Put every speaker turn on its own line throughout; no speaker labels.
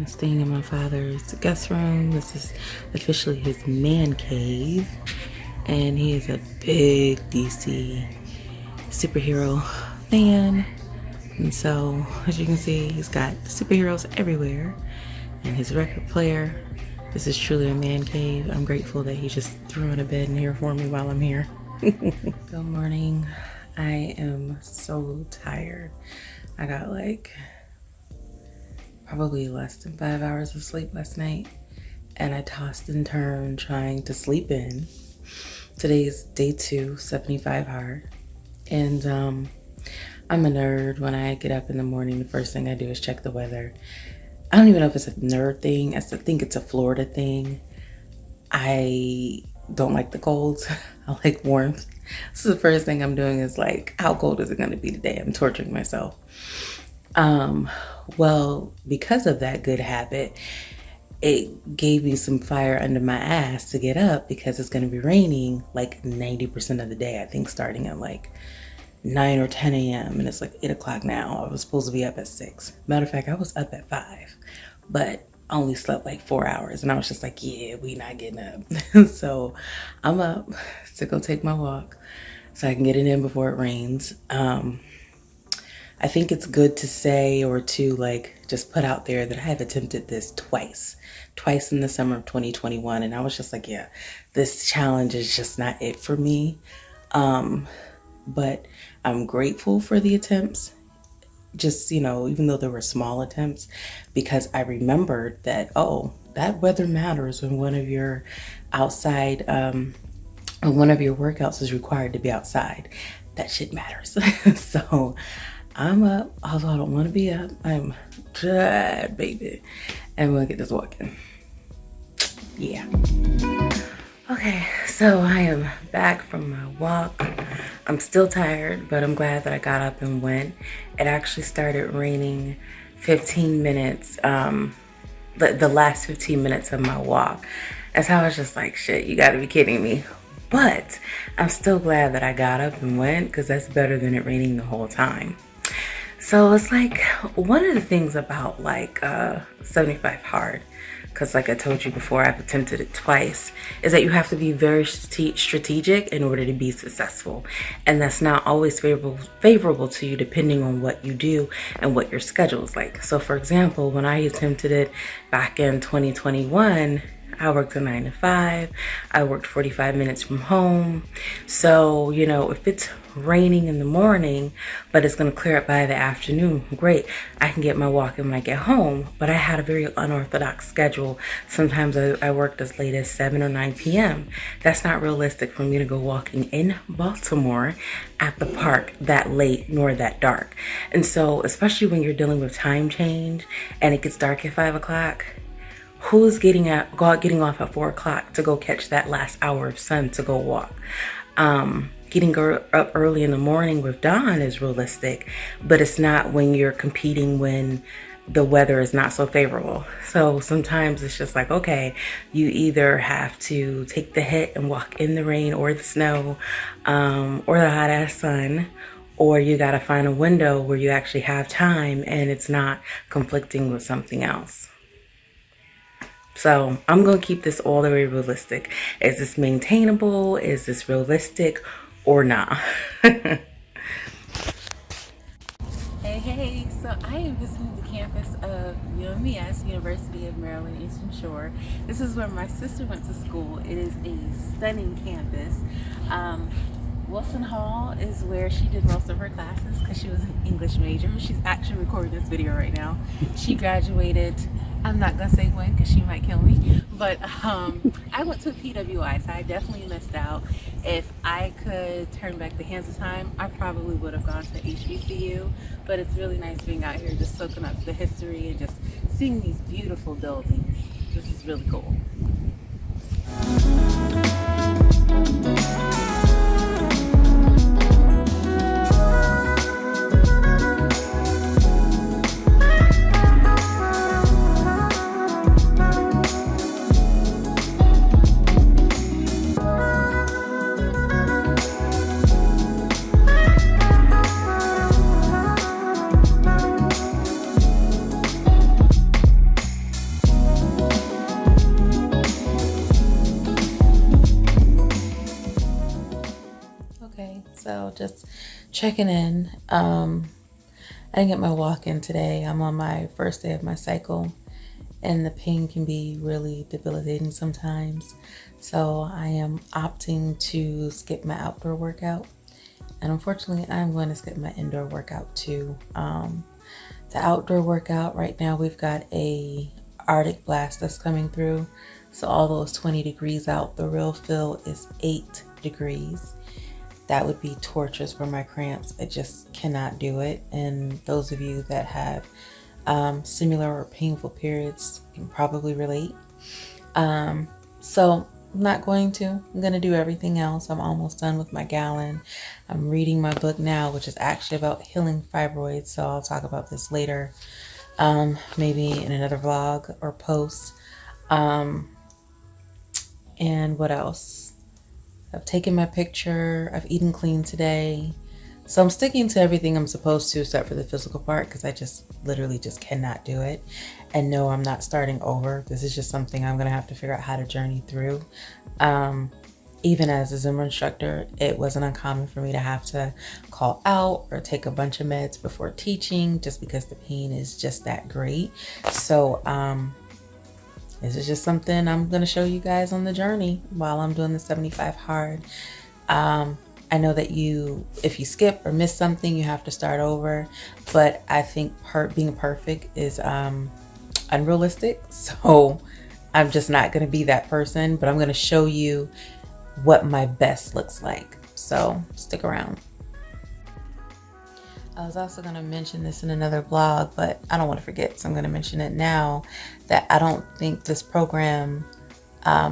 Staying in my father's guest room. This is officially his man cave, and he is a big DC superhero fan, and so as you can see, he's got superheroes everywhere, and his record player. This is truly a man cave. I'm grateful that he just threw in a bed in here for me while I'm here. Good morning. I am so tired. I got like probably less than 5 hours of sleep last night, and I tossed and turned trying to sleep in. Today is day 2, 75 hard, and I'm a nerd. When I get up in the morning, the first thing I do is check the weather. I don't even know if it's a nerd thing. I think it's a Florida thing. I don't like the cold. I like warmth. So the first thing I'm doing is like, how cold is it going to be today? I'm torturing myself. Well, because of that good habit, it gave me some fire under my ass to get up, because it's going to be raining like 90% of the day, I think, starting at like 9 or 10 a.m. and it's like 8 o'clock now. I was supposed to be up at 6. Matter of fact, I was up at 5, but I only slept like 4 hours, and I was just like, yeah, we not getting up. So I'm up to go take my walk so I can get it in before it rains. I think it's good to say, or to like just put out there, that I have attempted this twice in the summer of 2021. And I was just like, yeah, this challenge is just not it for me. But I'm grateful for the attempts, just, you know, even though they were small attempts, because I remembered that, oh, that weather matters when one of your outside, one of your workouts is required to be outside. That shit matters. So I'm up, although I don't want to be up. I'm tired, baby. And we'll get this walking. Yeah. Okay, so I am back from my walk. I'm still tired, but I'm glad that I got up and went. It actually started raining 15 minutes, the last 15 minutes of my walk. And so I was just like, shit, you gotta be kidding me. But I'm still glad that I got up and went, because that's better than it raining the whole time. So it's like, one of the things about like 75 hard, because like I told you before, I've attempted it twice, is that you have to be very strategic in order to be successful. And that's not always favorable to you, depending on what you do and what your schedule is like. So for example, when I attempted it back in 2021, I worked a 9 to 5. I worked 45 minutes from home. So, you know, if it's raining in the morning, but it's going to clear up by the afternoon, great. I can get my walk in when I get home. But I had a very unorthodox schedule. Sometimes I worked as late as 7 or 9 p.m. That's not realistic for me to go walking in Baltimore at the park that late nor that dark. And so, especially when you're dealing with time change and it gets dark at 5 o'clock, who's getting off at 4 o'clock to go catch that last hour of sun to go walk? Getting up early in the morning with dawn is realistic, but it's not when you're competing when the weather is not so favorable. So sometimes it's just like, okay, you either have to take the hit and walk in the rain or the snow, or the hot ass sun, or you gotta find a window where you actually have time and it's not conflicting with something else. So I'm going to keep this all the way realistic. Is this maintainable? Is this realistic or not? Hey, so I am visiting the campus of UMES, University of Maryland Eastern Shore. This is where my sister went to school. It is a stunning campus. Wilson Hall is where she did most of her classes because she was an English major. She's actually recording this video right now. She graduated, I'm not gonna say when because she might kill me, but I went to PWI, so I definitely missed out. If I could turn back the hands of time, I probably would have gone to HBCU, but it's really nice being out here just soaking up the history and just seeing these beautiful buildings. This is really cool. So just checking in. I didn't get my walk in today. I'm on my first day of my cycle, and the pain can be really debilitating sometimes. So I am opting to skip my outdoor workout, and unfortunately I'm going to skip my indoor workout too. The outdoor workout right now, we've got a Arctic blast that's coming through. So although it's 20 degrees out, the real feel is 8 degrees. That would be torturous for my cramps. I just cannot do it. And those of you that have similar or painful periods can probably relate. So I'm not going to. I'm going to do everything else. I'm almost done with my gallon. I'm reading my book now, which is actually about healing fibroids. So I'll talk about this later, maybe in another vlog or post. And what else? I've taken my picture. I've eaten clean today. So I'm sticking to everything I'm supposed to except for the physical part, because I just literally just cannot do it. And no, I'm not starting over. This is just something I'm going to have to figure out how to journey through. Even as a Zumba instructor, it wasn't uncommon for me to have to call out or take a bunch of meds before teaching, just because the pain is just that great. So this is just something I'm going to show you guys on the journey while I'm doing the 75 hard. I know that if you skip or miss something, you have to start over. But I think being perfect is unrealistic. So I'm just not going to be that person. But I'm going to show you what my best looks like. So stick around. I was also going to mention this in another blog, but I don't want to forget, so I'm going to mention it now, that I don't think this program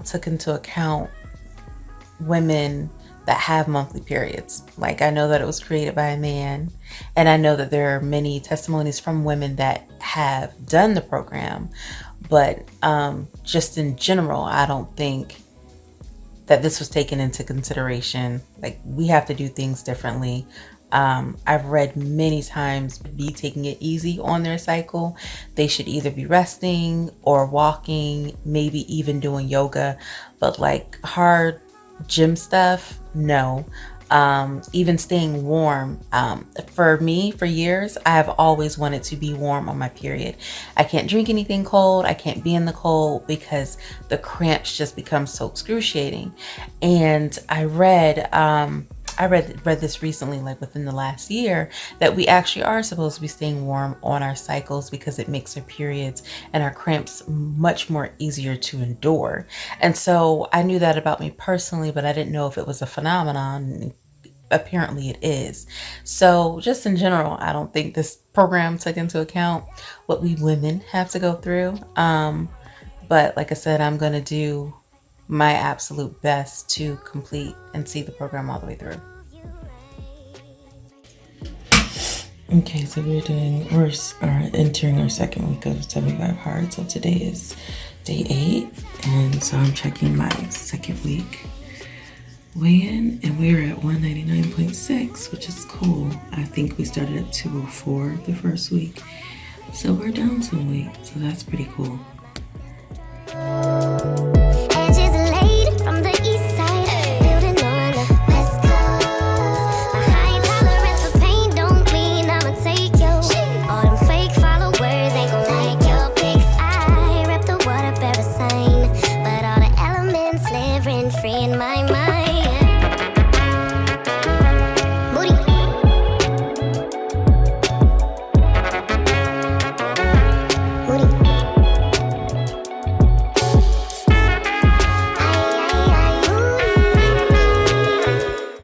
took into account women that have monthly periods. Like, I know that it was created by a man, and I know that there are many testimonies from women that have done the program, but just in general, I don't think that this was taken into consideration. Like, we have to do things differently. I've read many times be taking it easy on their cycle. They should either be resting or walking, maybe even doing yoga, but like hard gym stuff, no. Even staying warm. For me, for years, I have always wanted to be warm on my period. I can't drink anything cold. I can't be in the cold because the cramps just become so excruciating. And I read this recently, like within the last year, that we actually are supposed to be staying warm on our cycles because it makes our periods and our cramps much more easier to endure. And so I knew that about me personally, but I didn't know if it was a phenomenon. Apparently it is. So just in general, I don't think this program took into account what we women have to go through. But like I said, I'm going to do my absolute best to complete and see the program all the way through. Okay, so we're entering our second week of 75 hard. So today is day 8, and so I'm checking my second week weigh-in, and we're at 199.6, which is cool. I think we started at 204 the first week, so we're down some weight, so that's pretty cool.